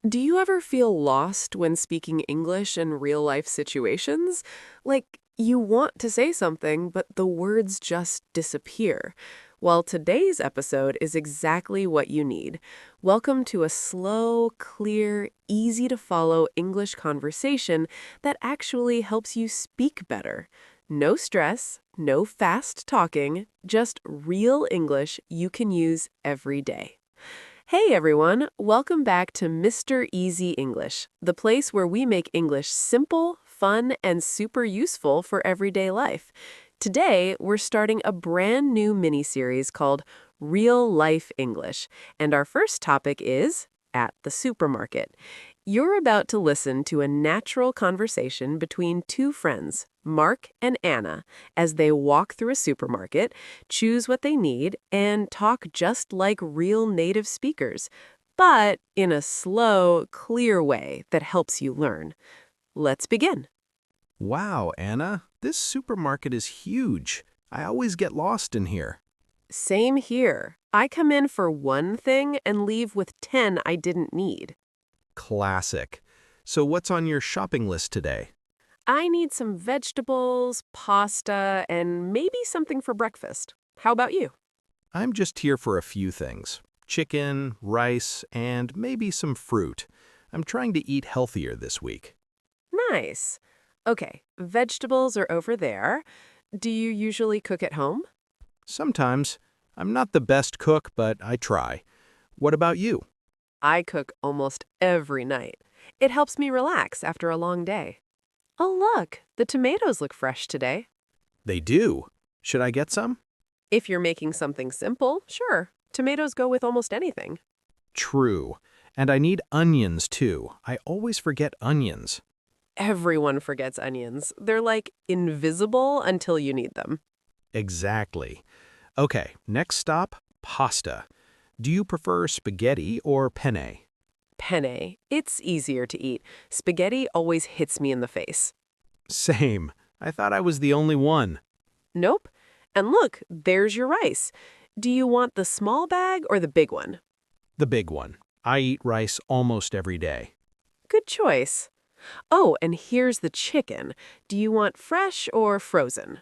Do you ever feel lost when speaking English in real-life situations? Like, you want to say something, but the words just disappear. Well, today's episode is exactly what you need. Welcome to a slow, clear, easy-to-follow English conversation that actually helps you speak better. No stress, no fast talking, just real English you can use every day. Hey everyone, welcome back to Mr. Easy English, the place where we make English simple, fun, and super useful for everyday life. Today, we're starting a brand new mini-series called Real Life English, and our first topic is at the supermarket. You're about to listen to a natural conversation between two friends, Mark and Anna, as they walk through a supermarket, choose what they need, and talk just like real native speakers, but in a slow, clear way that helps you learn. Let's begin. Wow, Anna, this supermarket is huge. I always get lost in here. Same here. I come in for one thing and leave with 10 I didn't need. Classic. So what's on your shopping list today? I need some vegetables, pasta, and maybe something for breakfast. How about you? I'm just here for a few things. Chicken, rice, and maybe some fruit. I'm trying to eat healthier this week. Nice. Okay, vegetables are over there. Do you usually cook at home? Sometimes. I'm not the best cook, but I try. What about you? I cook almost every night. It helps me relax after a long day. Oh, look, the tomatoes look fresh today. They do. Should I get some? If you're making something simple, sure. Tomatoes go with almost anything. True. And I need onions, too. I always forget onions. Everyone forgets onions. They're like invisible until you need them. Exactly. Okay, next stop, pasta. Do you prefer spaghetti or penne? Penne. It's easier to eat. Spaghetti always hits me in the face. Same. I thought I was the only one. Nope. And look, there's your rice. Do you want the small bag or the big one? The big one. I eat rice almost every day. Good choice. Oh, and here's the chicken. Do you want fresh or frozen?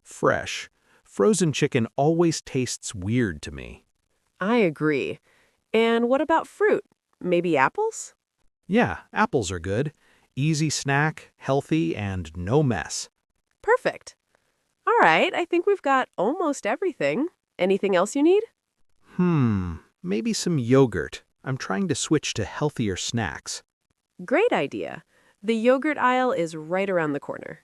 Fresh. Frozen chicken always tastes weird to me. I agree. And what about fruit? Maybe apples? Yeah, apples are good. Easy snack, healthy, and no mess. Perfect. All right, I think we've got almost everything. Anything else you need? Maybe some yogurt. I'm trying to switch to healthier snacks. Great idea. The yogurt aisle is right around the corner.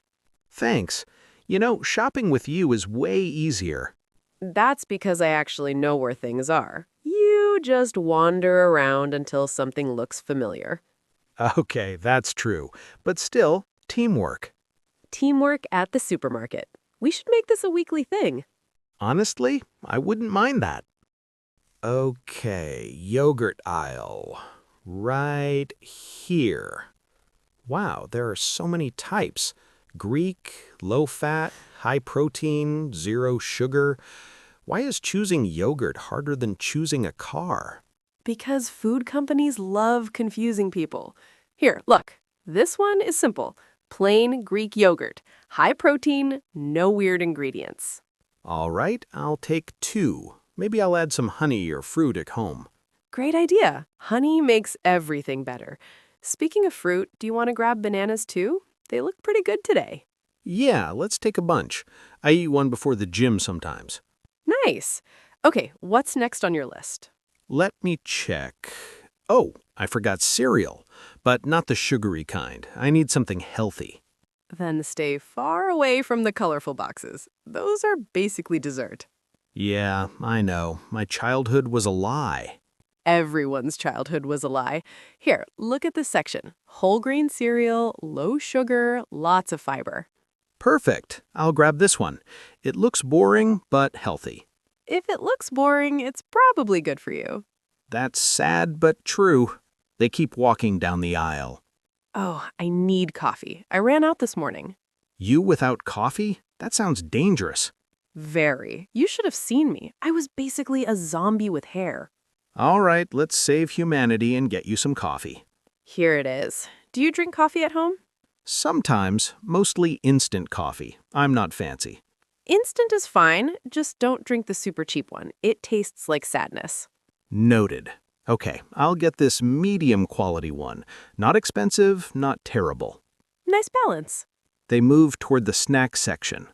Thanks. You know, shopping with you is way easier. That's because I actually know where things are. You just wander around until something looks familiar. Okay, that's true. But still, teamwork. Teamwork at the supermarket. We should make this a weekly thing. Honestly, I wouldn't mind that. Okay, yogurt aisle. Right here. Wow, there are so many types. Greek, low fat, high protein, zero sugar. Why is choosing yogurt harder than choosing a car? Because food companies love confusing people. Here, look. This one is simple. Plain Greek yogurt. High protein, no weird ingredients. All right, I'll take 2. Maybe I'll add some honey or fruit at home. Great idea. Honey makes everything better. Speaking of fruit, do you want to grab bananas too? They look pretty good today. Yeah, let's take a bunch. I eat one before the gym sometimes. Nice. Okay, what's next on your list? Let me check. Oh, I forgot cereal, but not the sugary kind. I need something healthy. Then stay far away from the colorful boxes. Those are basically dessert. Yeah, I know. My childhood was a lie. Everyone's childhood was a lie. Here, look at this section. Whole grain cereal, low sugar, lots of fiber. Perfect. I'll grab this one. It looks boring, but healthy. If it looks boring, it's probably good for you. That's sad, but true. They keep walking down the aisle. Oh, I need coffee. I ran out this morning. You without coffee? That sounds dangerous. Very. You should have seen me. I was basically a zombie with hair. All right, let's save humanity and get you some coffee. Here it is. Do you drink coffee at home? Sometimes, mostly instant coffee. I'm not fancy. Instant is fine, just don't drink the super cheap one. It tastes like sadness. Noted. Okay, I'll get this medium quality one. Not expensive, not terrible. Nice balance. They move toward the snack section.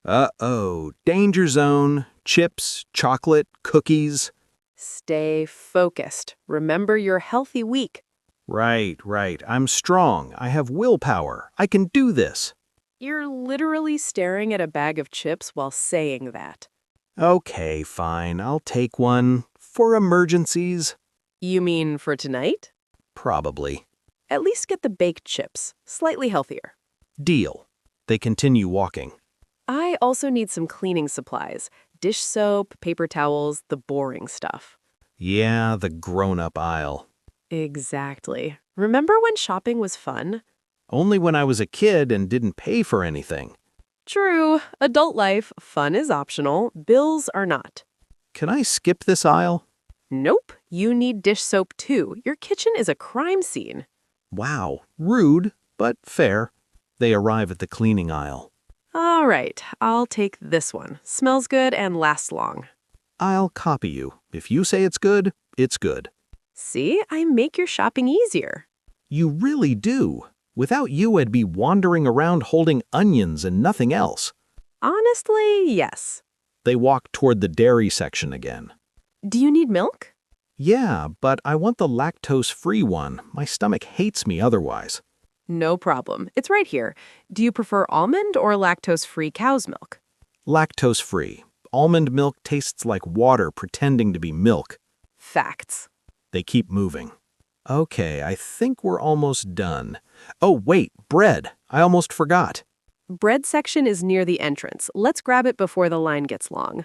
Uh-oh, danger zone, chips, chocolate, cookies. Stay focused. Remember your healthy week. Right. I'm strong. I have willpower. I can do this. You're literally staring at a bag of chips while saying that. Okay, fine. I'll take one. For emergencies? You mean for tonight? Probably. At least get the baked chips, slightly healthier. Deal. They continue walking. I also need some cleaning supplies. Dish soap, paper towels, the boring stuff. Yeah, the grown-up aisle. Exactly. Remember when shopping was fun? Only when I was a kid and didn't pay for anything. True. Adult life, fun is optional, bills are not. Can I skip this aisle? Nope. You need dish soap too. Your kitchen is a crime scene. Wow, rude, but fair. They arrive at the cleaning aisle. All right, I'll take this one. Smells good and lasts long. I'll copy you. If you say it's good, it's good. See, I make your shopping easier. You really do. Without you, I'd be wandering around holding onions and nothing else. Honestly, yes. They walk toward the dairy section again. Do you need milk? Yeah, but I want the lactose-free one. My stomach hates me otherwise. No problem. It's right here. Do you prefer almond or lactose-free cow's milk? Lactose-free. Almond milk tastes like water pretending to be milk. Facts. They keep moving. Okay, I think we're almost done. Oh, wait, bread. I almost forgot. Bread section is near the entrance. Let's grab it before the line gets long.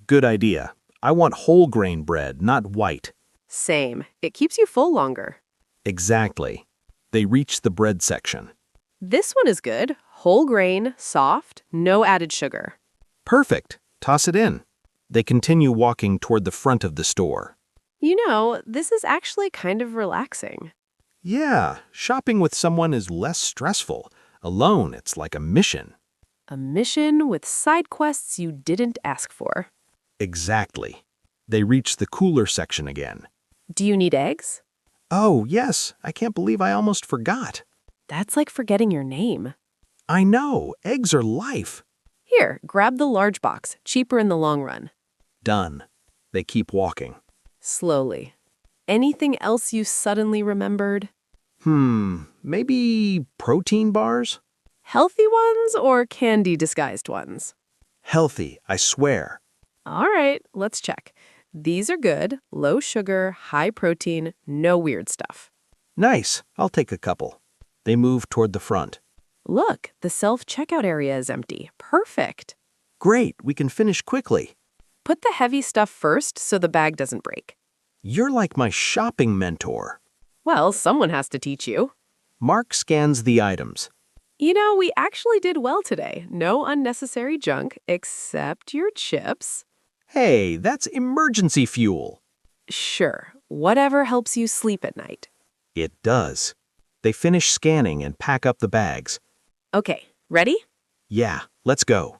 Good idea. I want whole grain bread, not white. Same. It keeps you full longer. Exactly. They reach the bread section. This one is good. Whole grain, soft, no added sugar. Perfect. Toss it in. They continue walking toward the front of the store. You know, this is actually kind of relaxing. Yeah, shopping with someone is less stressful. Alone, it's like a mission. A mission with side quests you didn't ask for. Exactly. They reach the cooler section again. Do you need eggs? Oh, yes. I can't believe I almost forgot. That's like forgetting your name. I know. Eggs are life. Here, grab the large box. Cheaper in the long run. Done. They keep walking. Slowly. Anything else you suddenly remembered? Maybe protein bars? Healthy ones or candy disguised ones? Healthy, I swear. All right, let's check. These are good, low sugar, high protein, no weird stuff. Nice. I'll take a couple. They move toward the front. Look, the self-checkout area is empty. Perfect. Great, we can finish quickly. Put the heavy stuff first so the bag doesn't break. You're like my shopping mentor. Well, someone has to teach you. Mark scans the items. You know, we actually did well today. No unnecessary junk, except your chips. Hey, that's emergency fuel. Sure, whatever helps you sleep at night. It does. They finish scanning and pack up the bags. Okay, ready? Yeah, let's go.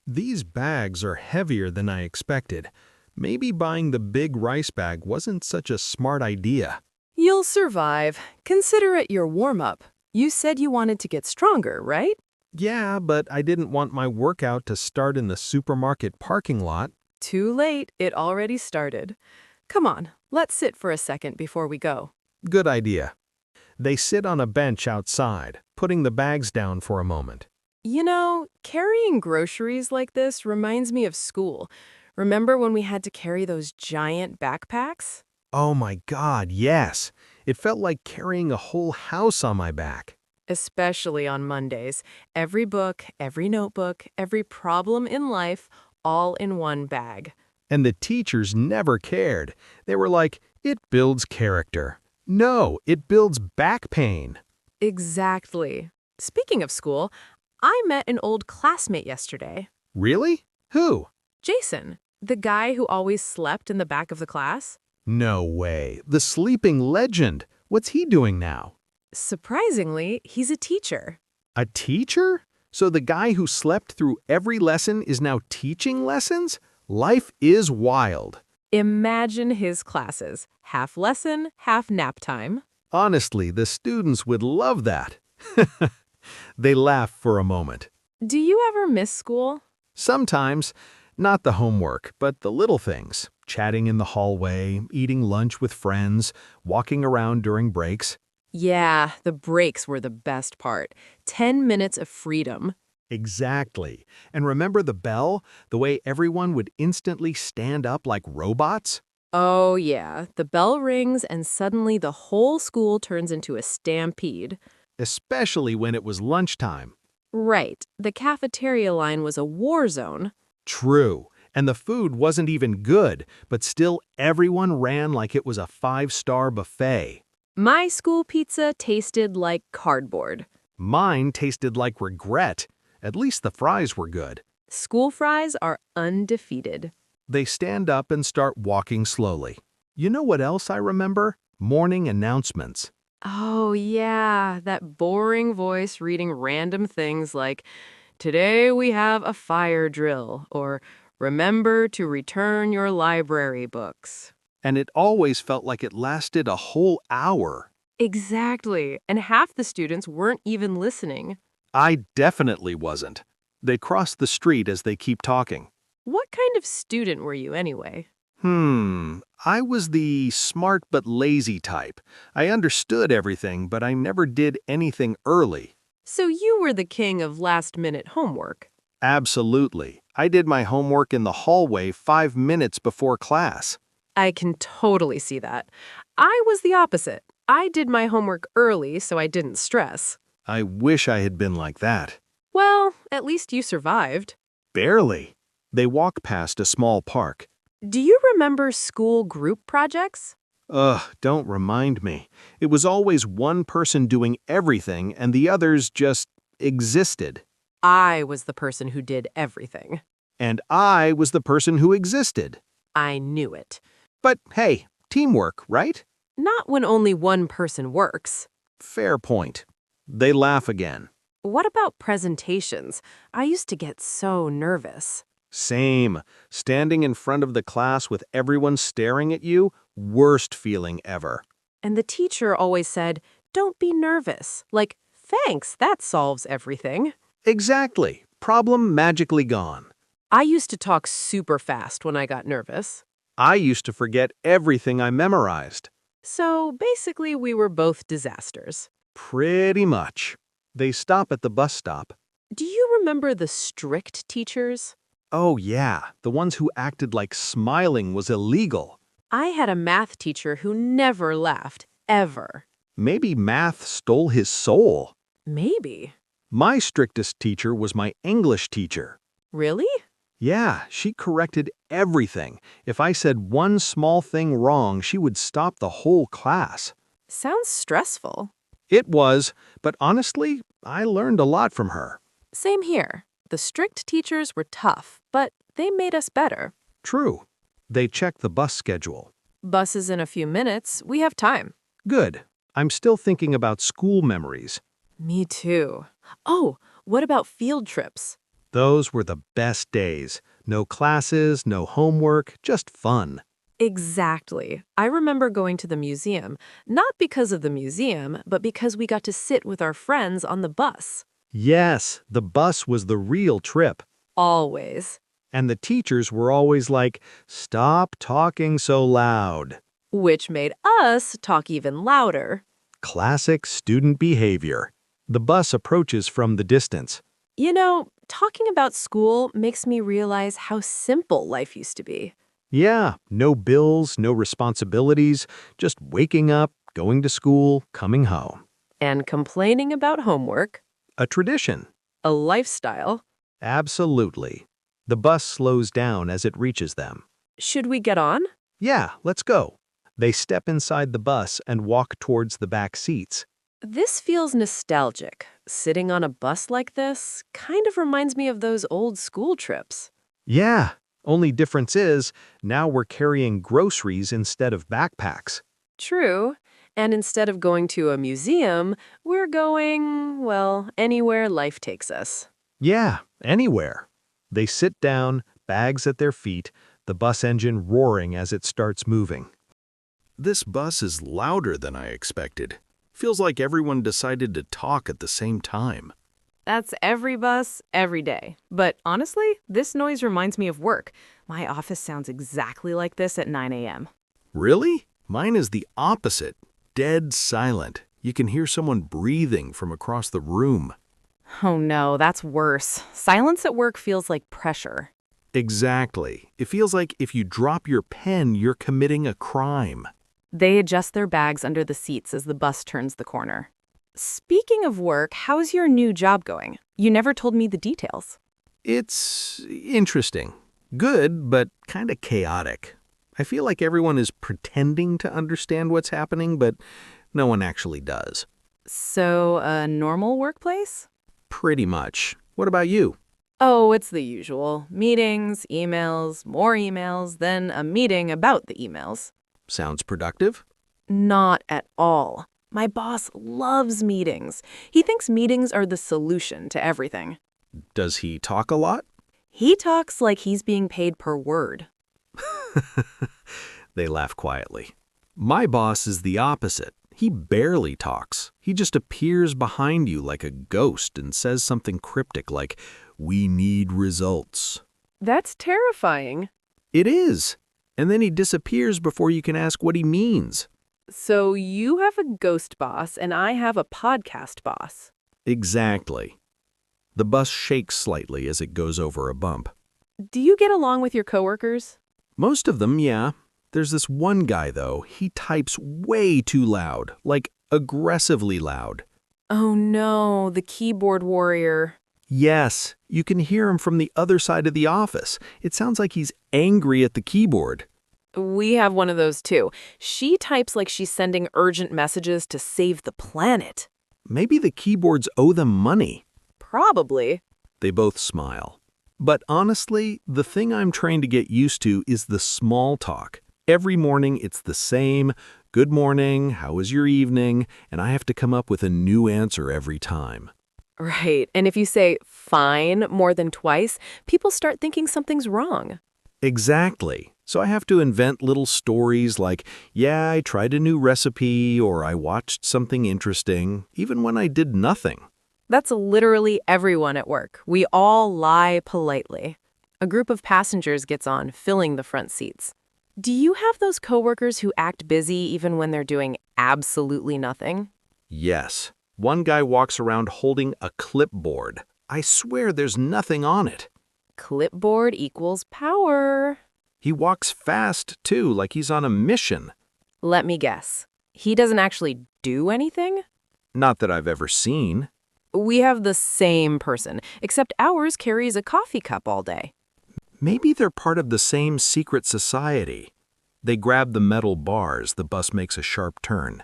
These bags are heavier than I expected. Maybe buying the big rice bag wasn't such a smart idea. You'll survive. Consider it your warm-up. You said you wanted to get stronger, right? Yeah, but I didn't want my workout to start in the supermarket parking lot. Too late. It already started. Come on, let's sit for a second before we go. Good idea. They sit on a bench outside, putting the bags down for a moment. You know, carrying groceries like this reminds me of school. Remember when we had to carry those giant backpacks? Oh my God, yes. It felt like carrying a whole house on my back. Especially on Mondays. Every book, every notebook, every problem in life, all in one bag. And the teachers never cared. They were like, it builds character. No, it builds back pain. Exactly. Speaking of school, I met an old classmate yesterday. Really? Who? Jason, the guy who always slept in the back of the class. No way. The sleeping legend. What's he doing now? Surprisingly, he's a teacher. A teacher? So the guy who slept through every lesson is now teaching lessons? Life is wild. Imagine his classes. Half lesson, half nap time. Honestly, the students would love that. They laugh for a moment. Do you ever miss school? Sometimes, not the homework, but the little things. Chatting in the hallway, eating lunch with friends, walking around during breaks. Yeah, the breaks were the best part. 10 minutes of freedom. Exactly. And remember the bell? The way everyone would instantly stand up like robots? Oh, yeah. The bell rings and suddenly the whole school turns into a stampede. Especially when it was lunchtime. Right. The cafeteria line was a war zone. True. And the food wasn't even good, but still everyone ran like it was a 5-star buffet. My school pizza tasted like cardboard. Mine tasted like regret. At least the fries were good. School fries are undefeated. They stand up and start walking slowly. You know what else I remember? Morning announcements. Oh, yeah, that boring voice reading random things like, "Today we have a fire drill," or "Remember to return your library books." And it always felt like it lasted a whole hour. Exactly, and half the students weren't even listening. I definitely wasn't. They cross the street as they keep talking. What kind of student were you anyway? I was the smart but lazy type. I understood everything, but I never did anything early. So you were the king of last-minute homework. Absolutely. I did my homework in the hallway 5 minutes before class. I can totally see that. I was the opposite. I did my homework early so I didn't stress. I wish I had been like that. Well, at least you survived. Barely. They walk past a small park. Do you remember school group projects? Ugh, don't remind me. It was always one person doing everything and the others just existed. I was the person who did everything. And I was the person who existed. I knew it. But hey, teamwork, right? Not when only one person works. Fair point. They laugh again. What about presentations? I used to get so nervous. Same. Standing in front of the class with everyone staring at you, worst feeling ever. And the teacher always said, "Don't be nervous." Like, thanks, that solves everything. Exactly. Problem magically gone. I used to talk super fast when I got nervous. I used to forget everything I memorized. So basically, we were both disasters. Pretty much. They stop at the bus stop. Do you remember the strict teachers? Oh yeah, the ones who acted like smiling was illegal. I had a math teacher who never laughed, ever. Maybe math stole his soul. Maybe. My strictest teacher was my English teacher. Really? Yeah, she corrected everything. If I said one small thing wrong, she would stop the whole class. Sounds stressful. It was, but honestly, I learned a lot from her. Same here. The strict teachers were tough, but they made us better. True. They checked the bus schedule. Buses in a few minutes. We have time. Good. I'm still thinking about school memories. Me too. Oh, what about field trips? Those were the best days. No classes, no homework, just fun. Exactly. I remember going to the museum, not because of the museum, but because we got to sit with our friends on the bus. Yes, the bus was the real trip. Always. And the teachers were always like, "Stop talking so loud." Which made us talk even louder. Classic student behavior. The bus approaches from the distance. You know, talking about school makes me realize how simple life used to be. Yeah, no bills, no responsibilities, just waking up, going to school, coming home. And complaining about homework. A tradition. A lifestyle. Absolutely. The bus slows down as it reaches them. Should we get on? Yeah, let's go. They step inside the bus and walk towards the back seats. This feels nostalgic. Sitting on a bus like this kind of reminds me of those old school trips. Yeah, only difference is, now we're carrying groceries instead of backpacks. True. And instead of going to a museum, we're going, well, anywhere life takes us. Yeah, anywhere. They sit down, bags at their feet, the bus engine roaring as it starts moving. This bus is louder than I expected. Feels like everyone decided to talk at the same time. That's every bus, every day. But honestly, this noise reminds me of work. My office sounds exactly like this at 9 a.m. Really? Mine is the opposite. Dead silent. You can hear someone breathing from across the room. Oh no, that's worse. Silence at work feels like pressure. Exactly. It feels like if you drop your pen, you're committing a crime. They adjust their bags under the seats as the bus turns the corner. Speaking of work, how's your new job going? You never told me the details. It's interesting. Good, but kind of chaotic. I feel like everyone is pretending to understand what's happening, but no one actually does. So, a normal workplace? Pretty much. What about you? Oh, it's the usual. Meetings, emails, more emails, then a meeting about the emails. Sounds productive? Not at all. My boss loves meetings. He thinks meetings are the solution to everything. Does he talk a lot? He talks like he's being paid per word. They laugh quietly. My boss is the opposite. He barely talks. He just appears behind you like a ghost and says something cryptic like, "We need results." That's terrifying. It is. And then he disappears before you can ask what he means. So you have a ghost boss and I have a podcast boss. Exactly. The bus shakes slightly as it goes over a bump. Do you get along with your coworkers? Most of them, yeah. There's this one guy, though. He types way too loud, like aggressively loud. Oh no, the keyboard warrior. Yes, you can hear him from the other side of the office. It sounds like he's angry at the keyboard. We have one of those too. She types like she's sending urgent messages to save the planet. Maybe the keyboards owe them money. Probably. They both smile. But honestly, the thing I'm trying to get used to is the small talk. Every morning it's the same, "Good morning, how was your evening?" And I have to come up with a new answer every time. Right. And if you say fine more than twice, people start thinking something's wrong. Exactly. So I have to invent little stories like, "Yeah, I tried a new recipe," or "I watched something interesting," even when I did nothing. That's literally everyone at work. We all lie politely. A group of passengers gets on, filling the front seats. Do you have those coworkers who act busy even when they're doing absolutely nothing? Yes. One guy walks around holding a clipboard. I swear there's nothing on it. Clipboard equals power. He walks fast, too, like he's on a mission. Let me guess. He doesn't actually do anything? Not that I've ever seen. We have the same person, except ours carries a coffee cup all day. Maybe they're part of the same secret society. They grab the metal bars. The bus makes a sharp turn.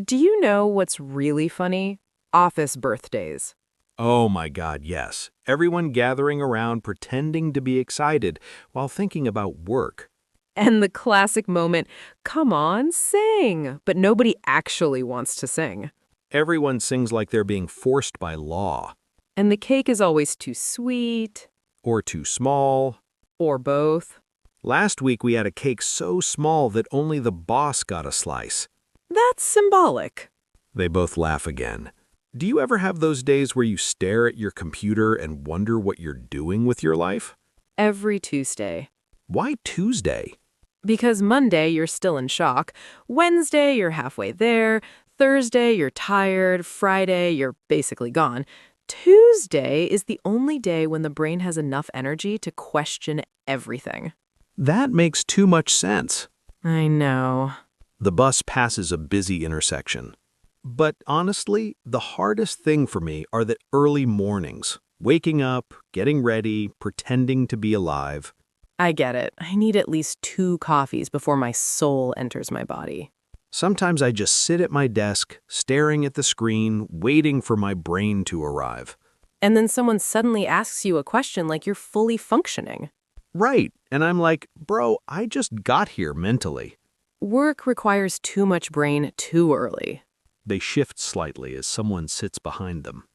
Do you know what's really funny? Office birthdays. Oh my God, yes. Everyone gathering around pretending to be excited while thinking about work. And the classic moment, come on, sing. But nobody actually wants to sing. Everyone sings like they're being forced by law. And the cake is always too sweet. Or too small. Or both. Last week we had a cake so small that only the boss got a slice. That's symbolic. They both laugh again. Do you ever have those days where you stare at your computer and wonder what you're doing with your life? Every Tuesday. Why Tuesday? Because Monday, you're still in shock. Wednesday, you're halfway there. Thursday, you're tired. Friday, you're basically gone. Tuesday is the only day when the brain has enough energy to question everything. That makes too much sense. I know. The bus passes a busy intersection. But honestly, the hardest thing for me are the early mornings. Waking up, getting ready, pretending to be alive. I get it. I need at least 2 coffees before my soul enters my body. Sometimes I just sit at my desk, staring at the screen, waiting for my brain to arrive. And then someone suddenly asks you a question like you're fully functioning. Right, and I'm like, bro, I just got here mentally. Work requires too much brain too early. They shift slightly as someone sits behind them.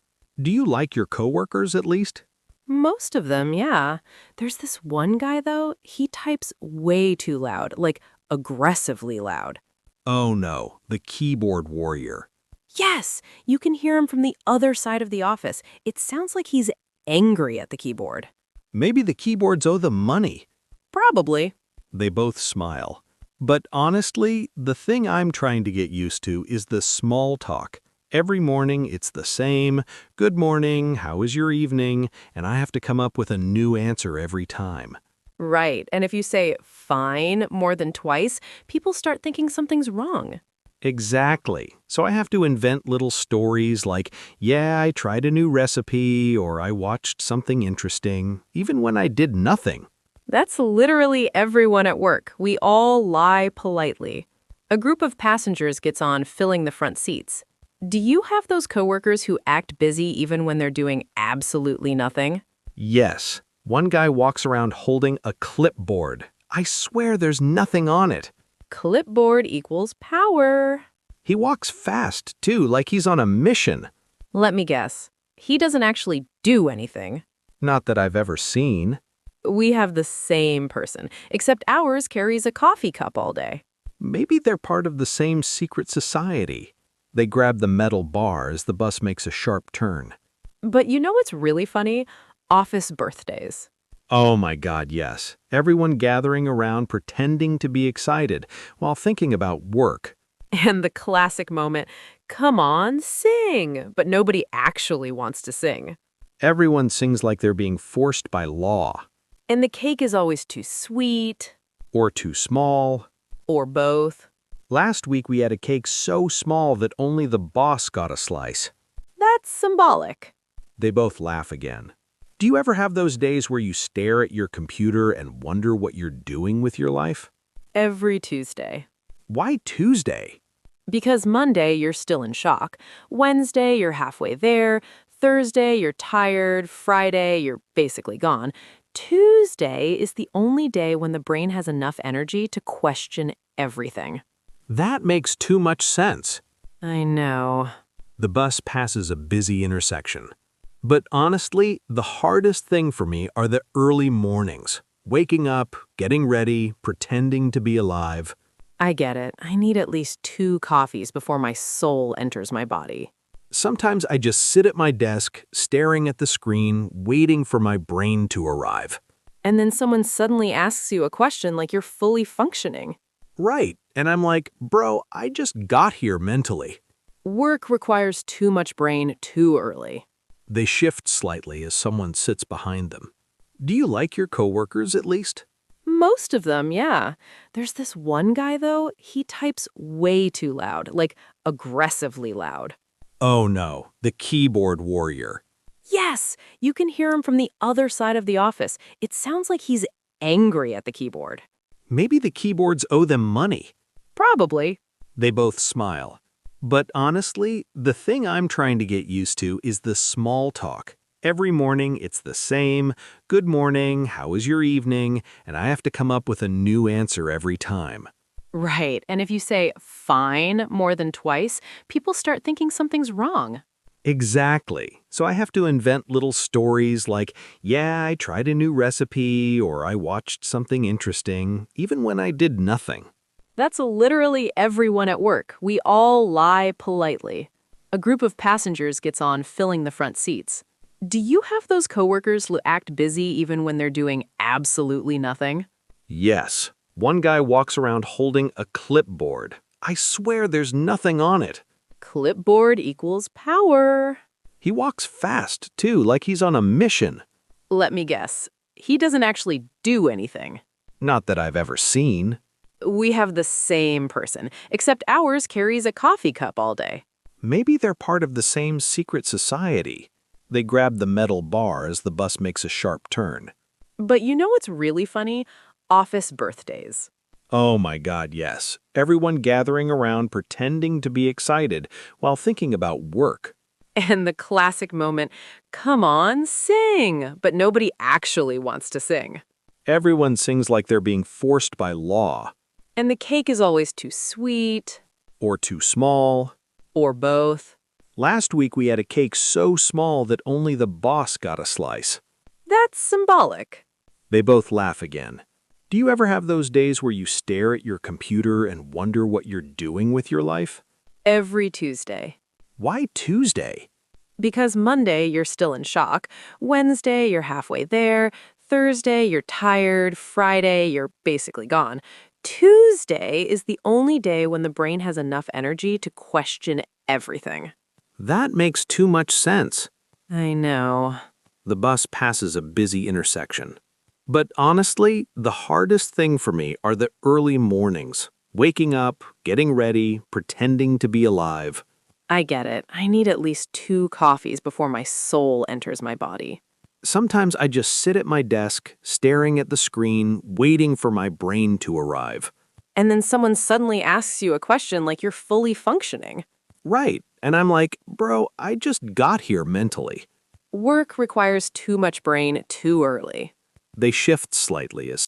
Do you like your coworkers at least? Most of them, yeah. There's this one guy, though, he types way too loud, like aggressively loud. Oh no, the keyboard warrior. Yes, you can hear him from the other side of the office. It sounds like he's angry at the keyboard. Maybe the keyboards owe them money. Probably. They both smile. But honestly, the thing I'm trying to get used to is the small talk. Every morning it's the same, good morning, how is your evening, and I have to come up with a new answer every time. Right, and if you say fine more than twice, people start thinking something's wrong. Exactly. So I have to invent little stories like, yeah, I tried a new recipe, or I watched something interesting, even when I did nothing. That's literally everyone at work. We all lie politely. A group of passengers gets on filling the front seats. Do you have those coworkers who act busy even when they're doing absolutely nothing? Yes. One guy walks around holding a clipboard. I swear there's nothing on it. Clipboard equals power. He walks fast, too, like he's on a mission. Let me guess. He doesn't actually do anything. Not that I've ever seen. We have the same person, except ours carries a coffee cup all day. Maybe they're part of the same secret society. They grab the metal bar as the bus makes a sharp turn. But you know what's really funny? Office birthdays. Oh my God, yes. Everyone gathering around pretending to be excited while thinking about work. And the classic moment, come on, sing. But nobody actually wants to sing. Everyone sings like they're being forced by law. And the cake is always too sweet. Or too small. Or both. Last week we had a cake so small that only the boss got a slice. That's symbolic. They both laugh again. Do you ever have those days where you stare at your computer and wonder what you're doing with your life? Every Tuesday. Why Tuesday? Because Monday, you're still in shock. Wednesday, you're halfway there. Thursday, you're tired. Friday, you're basically gone. Tuesday is the only day when the brain has enough energy to question everything. That makes too much sense. I know. The bus passes a busy intersection. But honestly, the hardest thing for me are the early mornings. Waking up, getting ready, pretending to be alive. I get it. I need at least 2 coffees before my soul enters my body. Sometimes I just sit at my desk, staring at the screen, waiting for my brain to arrive. And then someone suddenly asks you a question like you're fully functioning. Right, and I'm like, bro, I just got here mentally. Work requires too much brain too early. They shift slightly as someone sits behind them. Do you like your coworkers at least? Most of them, yeah. There's this one guy, though, he types way too loud, like aggressively loud. Oh no, the keyboard warrior. Yes, you can hear him from the other side of the office. It sounds like he's angry at the keyboard. Maybe the keyboards owe them money. Probably. They both smile. But honestly, the thing I'm trying to get used to is the small talk. Every morning it's the same, good morning, how is your evening, and I have to come up with a new answer every time. Right, and if you say fine more than twice, people start thinking something's wrong. Exactly. So I have to invent little stories like, yeah, I tried a new recipe, or I watched something interesting, even when I did nothing. That's literally everyone at work. We all lie politely. A group of passengers gets on filling the front seats. Do you have those coworkers who act busy even when they're doing absolutely nothing? Yes. One guy walks around holding a clipboard. I swear there's nothing on it. Clipboard equals power. He walks fast, too, like he's on a mission. Let me guess. He doesn't actually do anything. Not that I've ever seen. We have the same person, except ours carries a coffee cup all day. Maybe they're part of the same secret society. They grab the metal bar as the bus makes a sharp turn. But you know what's really funny? Office birthdays. Oh my God, yes. Everyone gathering around pretending to be excited while thinking about work. And the classic moment, come on, sing. But nobody actually wants to sing. Everyone sings like they're being forced by law. And the cake is always too sweet, Or too small. or both. Last week we had a cake so small that only the boss got a slice. That's symbolic. They both laugh again. Do you ever have those days where you stare at your computer and wonder what you're doing with your life? Every Tuesday. Why Tuesday? Because Monday, you're still in shock. Wednesday, you're halfway there. Thursday, you're tired. Friday, you're basically gone. Tuesday is the only day when the brain has enough energy to question everything. That makes too much sense. I know. The bus passes a busy intersection. But honestly, the hardest thing for me are the early mornings. Waking up, getting ready, pretending to be alive. I get it. I need at least 2 coffees before my soul enters my body. Sometimes I just sit at my desk, staring at the screen, waiting for my brain to arrive. And then someone suddenly asks you a question like you're fully functioning. Right, and I'm like, bro, I just got here mentally. Work requires too much brain too early. They shift slightly as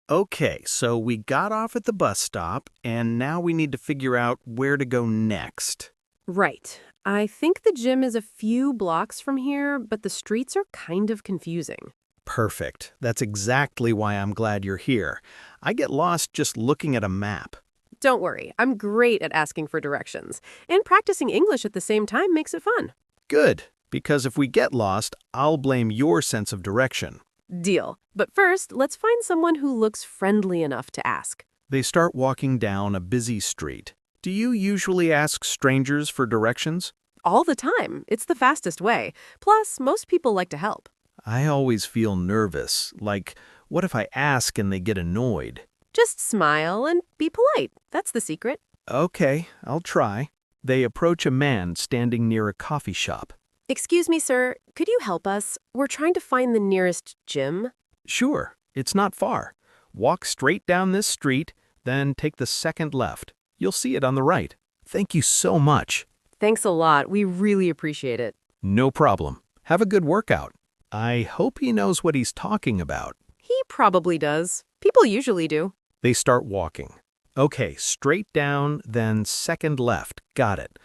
Okay, so we got off at the bus stop, and now we need to figure out where to go next. Right. I think the gym is a few blocks from here, but the streets are kind of confusing. Perfect. That's exactly why I'm glad you're here. I get lost just looking at a map. Don't worry, I'm great at asking for directions, and practicing English at the same time makes it fun. Good, because if we get lost, I'll blame your sense of direction. Deal. But first, let's find someone who looks friendly enough to ask. They start walking down a busy street. Do you usually ask strangers for directions? All the time. It's the fastest way. Plus, most people like to help. I always feel nervous, like, what if I ask and they get annoyed? Just smile and be polite. That's the secret. Okay, I'll try. They approach a man standing near a coffee shop. Excuse me, sir. Could you help us? We're trying to find the nearest gym. Sure, it's not far. Walk straight down this street, then take the second left. You'll see it on the right. Thank you so much. Thanks a lot. We really appreciate it. No problem. Have a good workout. I hope he knows what he's talking about. He probably does. People usually do. They start walking. Okay, straight down, then second left. Got it.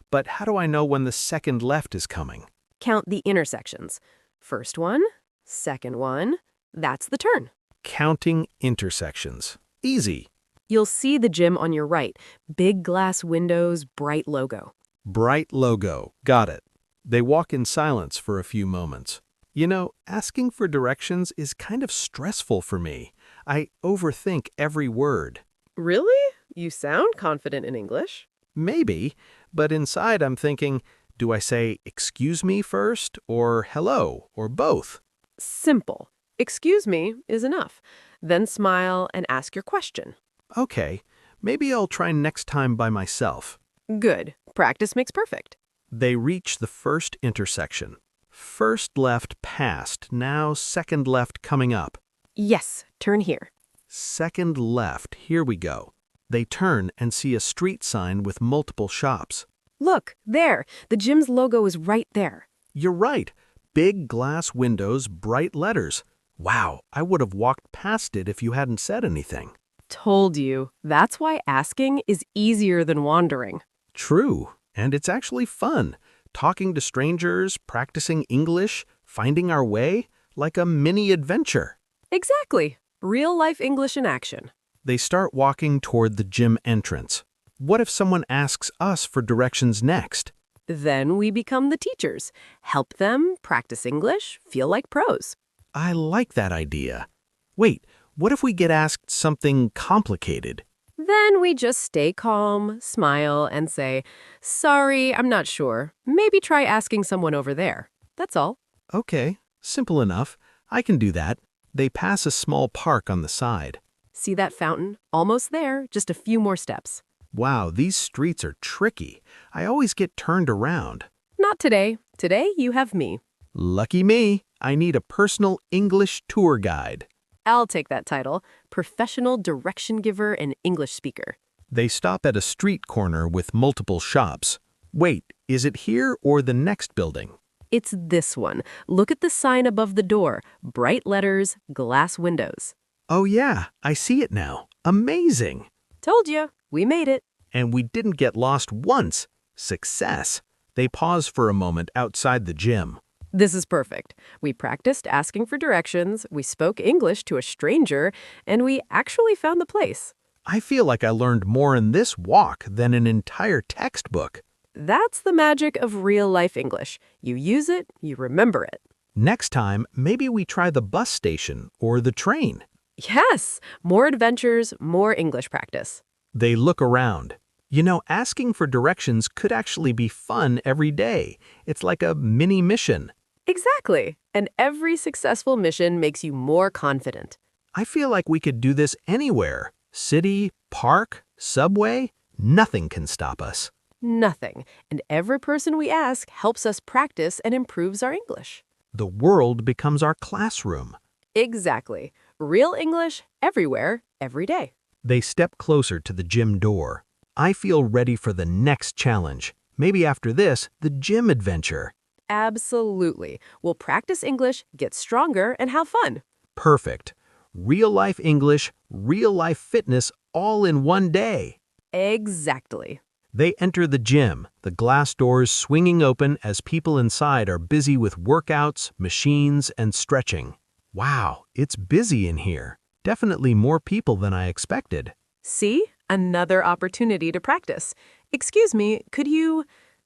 But how do I know when the second left is coming? Count the intersections. First one, second one. That's the turn. Counting intersections. Easy. You'll see the gym on your right. Big glass windows, bright logo. Bright logo. Got it. They walk in silence for a few moments. You know, asking for directions is kind of stressful for me. I overthink every word. Really? You sound confident in English. Maybe, but inside I'm thinking, do I say excuse me first, or hello, or both? Simple. Excuse me is enough. Then smile and ask your question. Okay, maybe I'll try next time by myself. Good. Practice makes perfect. They reach the first intersection. First left passed, now second left coming up. Yes, turn here. Second left, here we go. They turn and see a street sign with multiple shops. Look, there. The gym's logo is right there. You're right. Big glass windows, bright letters. Wow, I would have walked past it if you hadn't said anything. Told you. That's why asking is easier than wandering. True, and it's actually fun. Talking to strangers, practicing English, finding our way, like a mini adventure. Exactly. Real-life English in action. They start walking toward the gym entrance. What if someone asks us for directions next? Then we become the teachers. Help them practice English, feel like pros. I like that idea. Wait, what if we get asked something complicated? Then we just stay calm, smile, and say, sorry, I'm not sure. Maybe try asking someone over there. That's all. Okay, simple enough. I can do that. They pass a small park on the side. See that fountain? Almost there, just a few more steps. Wow, these streets are tricky. I always get turned around. Not today. Today, you have me. Lucky me, I need a personal English tour guide. I'll take that title, professional direction giver and English speaker. They stop at a street corner with multiple shops. Wait, is it here or the next building? It's this one. Look at the sign above the door. Bright letters, glass windows. Oh yeah, I see it now. Amazing. Told you, we made it. And we didn't get lost once. Success. They pause for a moment outside the gym. This is perfect. We practiced asking for directions, we spoke English to a stranger, and we actually found the place. I feel like I learned more in this walk than an entire textbook. That's the magic of real-life English. You use it, you remember it. Next time, maybe we try the bus station or the train. Yes, more adventures, more English practice. They look around. You know, asking for directions could actually be fun every day. It's like a mini mission. Exactly. And every successful mission makes you more confident. I feel like we could do this anywhere. City, park, subway, nothing can stop us. Nothing. And every person we ask helps us practice and improves our English. The world becomes our classroom. Exactly. Real English everywhere, every day. They step closer to the gym door. I feel ready for the next challenge. Maybe after this, the gym adventure. Absolutely. We'll practice English, get stronger, and have fun. Perfect. Real-life English, real-life fitness, all in one day. Exactly. They enter the gym, the glass doors swinging open as people inside are busy with workouts, machines, and stretching. Wow, it's busy in here. Definitely more people than I expected. See? Another opportunity to practice. Excuse me, could you...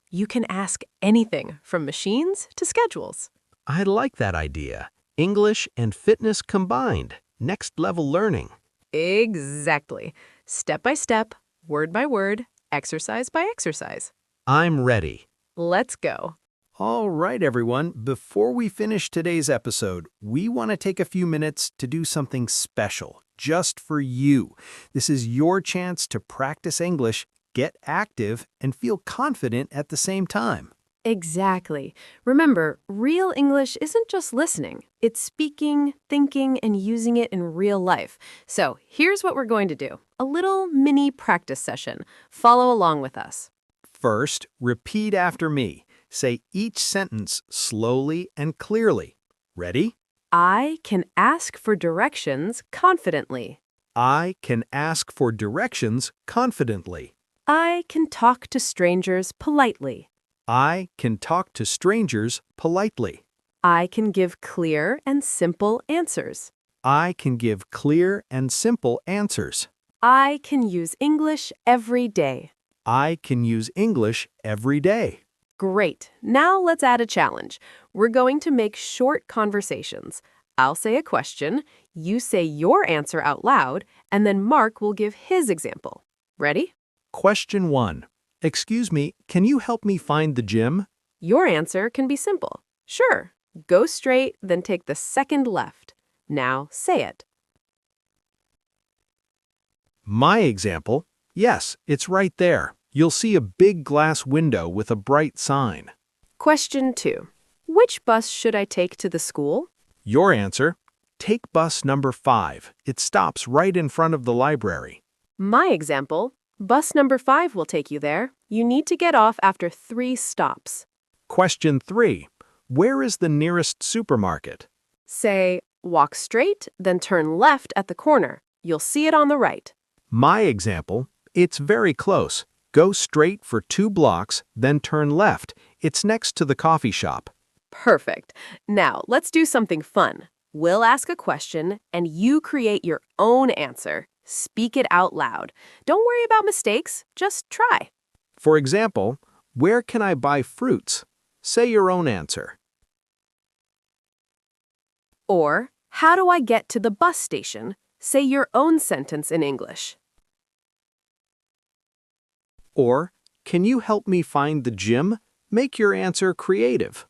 You can ask anything from machines to schedules. I like that idea. English and fitness combined. Next level learning. Exactly. Step by step, word by word, exercise by exercise. I'm ready. Let's go. All right, everyone. Before we finish today's episode, we want to take a few minutes to do something special just for you. This is your chance to practice English, get active, and feel confident at the same time. Exactly. Remember, real English isn't just listening. It's speaking, thinking, and using it in real life. So here's what we're going to do. A little mini practice session. Follow along with us. First, repeat after me. Say each sentence slowly and clearly. Ready? I can ask for directions confidently. I can ask for directions confidently. I can talk to strangers politely. I can talk to strangers politely. I can give clear and simple answers. I can give clear and simple answers. I can use English every day. I can use English every day. Great. Now let's add a challenge. We're going to make short conversations. I'll say a question, you say your answer out loud, and then Mark will give his example. Ready? Question 1. Excuse me, can you help me find the gym? Your answer can be simple. Sure. Go straight, then take the second left. Now say it. My example? Yes, it's right there. You'll see a big glass window with a bright sign. Question 2. Which bus should I take to the school? Your answer? Take bus number 5. It stops right in front of the library. My example, bus number 5 will take you there. You need to get off after 3 stops. Question 3. Where is the nearest supermarket? Say, walk straight, then turn left at the corner. You'll see it on the right. My example, it's very close. Go straight for 2 blocks, then turn left. It's next to the coffee shop. Perfect. Now, let's do something fun. We'll ask a question, and you create your own answer. Speak it out loud. Don't worry about mistakes. Just try. For example, where can I buy fruits? Say your own answer. Or, how do I get to the bus station? Say your own sentence in English. Or, can you help me find the gym? Make your answer creative.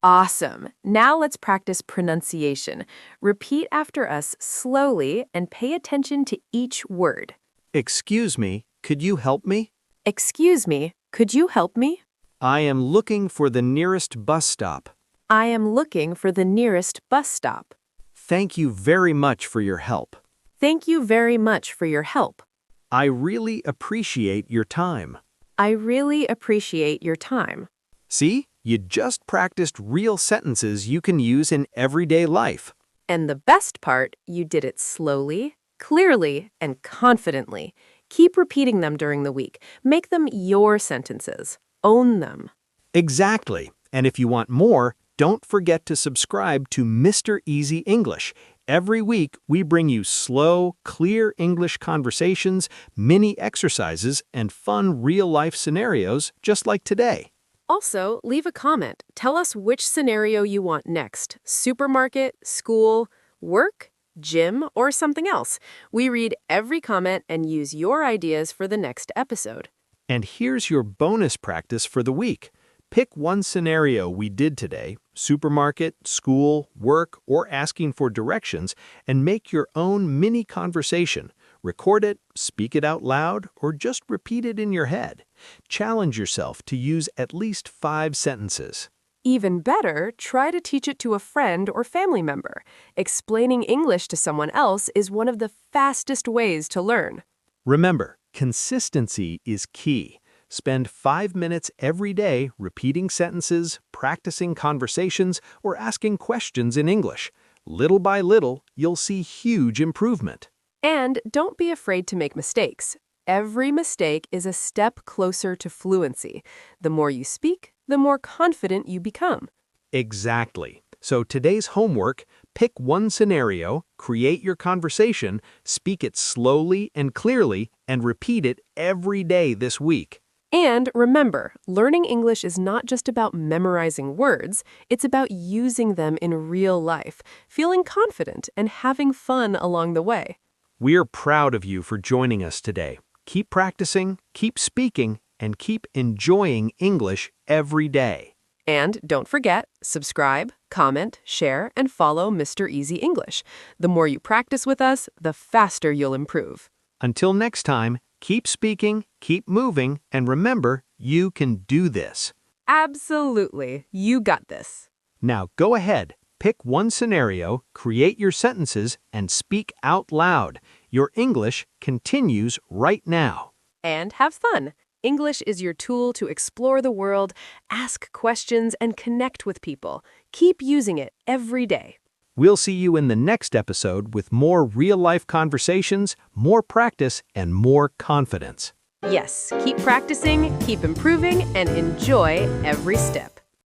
Awesome. Now let's practice pronunciation. Repeat after us slowly and pay attention to each word. Excuse me, could you help me? Excuse me, could you help me? I am looking for the nearest bus stop. I am looking for the nearest bus stop. Thank you very much for your help. Thank you very much for your help. I really appreciate your time. I really appreciate your time. See, you just practiced real sentences you can use in everyday life. And the best part, you did it slowly, clearly and confidently. Keep repeating them during the week. Make them your sentences. Own them. Exactly. And if you want more, don't forget to subscribe to Mr. Easy English. Every week, we bring you slow, clear English conversations, mini exercises, and fun real-life scenarios just like today. Also, leave a comment. Tell us which scenario you want next. Supermarket, school, work, gym, or something else. We read every comment and use your ideas for the next episode. And here's your bonus practice for the week. Pick one scenario we did today, supermarket, school, work, or asking for directions, and make your own mini conversation. Record it, speak it out loud, or just repeat it in your head. Challenge yourself to use at least 5 sentences. Even better, try to teach it to a friend or family member. Explaining English to someone else is one of the fastest ways to learn. Remember, consistency is key. Spend 5 minutes every day repeating sentences, practicing conversations, or asking questions in English. Little by little, you'll see huge improvement. And don't be afraid to make mistakes. Every mistake is a step closer to fluency. The more you speak, the more confident you become. Exactly. So today's homework, pick one scenario, create your conversation, speak it slowly and clearly, and repeat it every day this week. And remember, learning English is not just about memorizing words, it's about using them in real life, feeling confident, and having fun along the way. We're proud of you for joining us today. Keep practicing, keep speaking, and keep enjoying English every day. And don't forget, subscribe, comment, share, and follow Mr. Easy English. The more you practice with us, the faster you'll improve. Until next time, keep speaking, keep moving, and remember, you can do this. Absolutely. You got this. Now go ahead, pick one scenario, create your sentences, and speak out loud. Your English continues right now. And have fun. English is your tool to explore the world, ask questions, and connect with people. Keep using it every day. We'll see you in the next episode with more real-life conversations, more practice, and more confidence. Yes, keep practicing, keep improving, and enjoy every step.